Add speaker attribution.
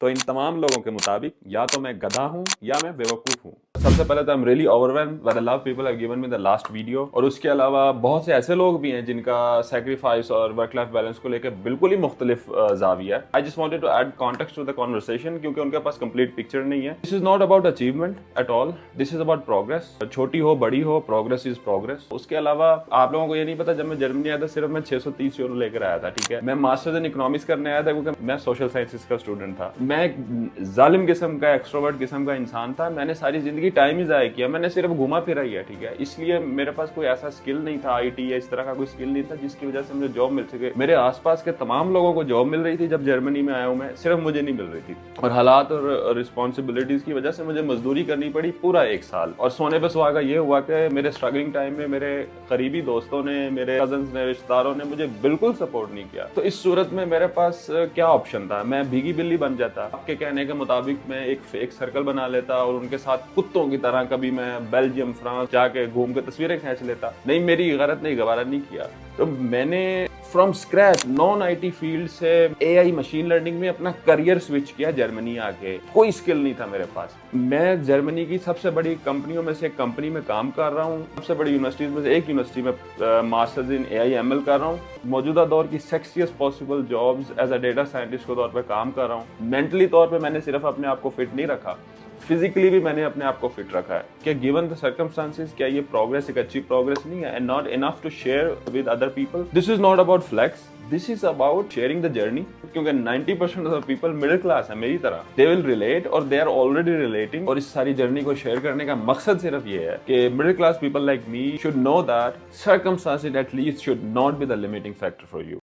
Speaker 1: تو ان تمام لوگوں کے مطابق یا تو میں گدھا ہوں یا میں بیوقوف ہوں. سب سے پہلے تو I'm really overwhelmed by the love people have given me the last video. اور اس کے علاوہ بہت سے ایسے لوگ بھی ہیں جن کا سیکریفائس اور ورک لائف بیلنس کو لے کے بالکل ہی مختلف زاویہ ہے. I just wanted to add context to the conversation کیونکہ ان کے پاس complete picture نہیں ہے. This is not about achievement at all. This is about progress. چھوٹی ہو بڑی ہو, progress is progress. اس کے علاوہ آپ لوگوں کو یہ نہیں پتا, جب میں جرمنی آیا تھا صرف میں 630 یورو لے کر آیا تھا. ٹھیک ہے, میں ماسٹرز ان اکنامکس کرنے آیا تھا کیونکہ میں سوشل سائنسز کا اسٹوڈنٹ تھا. میں ایک ظالم قسم کا ایکسٹروورٹ قسم کا انسان تھا. میں نے ساری زندگی ٹائم ہی ضائع کیا, میں نے صرف گھوما پھرا ہی ہے. ٹھیک ہے, اس لیے میرے پاس کوئی ایسا اسکل نہیں تھا, آئی ٹی یا اس طرح کا کوئی اسکل نہیں تھا جس کی وجہ سے مجھے جاب مل سکے. میرے آس پاس کے تمام لوگوں کو جاب مل رہی تھی جب جرمنی میں آیا ہوں میں, صرف مجھے نہیں مل رہی تھی. اور حالات اور رسپانسبلٹیز کی وجہ سے مجھے مزدوری کرنی پڑی پورا 1 سال. اور سونے پہ سہاگا یہ ہوا کہ میرے اسٹرگلنگ ٹائم میں میرے قریبی دوستوں نے, میرے کزنس نے, رشتہ داروں نے مجھے بالکل سپورٹ نہیں کیا. تو اس صورت میں میرے پاس کیا آپشن تھا؟ میں بھیگی بلی بن جاتا. آپ کے کہنے کے مطابق میں ایک فیک سرکل بنا لیتا اور ان کے ساتھ کتوں کی طرح کبھی میں بیلجیم فرانس جا کے گھوم کے تصویریں کھینچ لیتا. نہیں, میری غلط نہیں, گوارا نہیں کیا. تو میں نے from scratch naan I T field سے اے آئی مشین لرننگ میں اپنا کریئر سوئچ کیا. جرمنی آ کے کوئی اسکل نہیں تھا میرے پاس. میں جرمنی کی سب سے بڑی کمپنیوں میں سے ایک کمپنی میں کام کر رہا ہوں. سب سے بڑی یونیورسٹیز میں سے ایک یونیورسٹی میں masters in A I M L کر رہا ہوں. موجودہ دور کی sexiest possible jobs as a data scientist کے طور پہ کام کر رہا ہوں. مینٹلی طور پہ میں نے صرف اپنے آپ کو فٹ نہیں رکھا, فزیکلی بھی میں نے اپنے آپ کو فٹ رکھا ہے. کہ گیون دا سرکمسٹانسز, کیا یہ پروگرس ایک اچھی پروگرس نہیں ہے, and not enough to share with other people. This is not about flex, this is about sharing the journey. کیونکہ 90% آف پیپل مڈل کلاس ہے میری طرح. دے ول ریلیٹ اور دے آر آلریڈی ریلیٹنگ. اور اس ساری جرنی کو شیئر کرنے کا مقصد صرف یہ ہے کہ middle class people like me should know that circumstances at least should not be the limiting factor for you.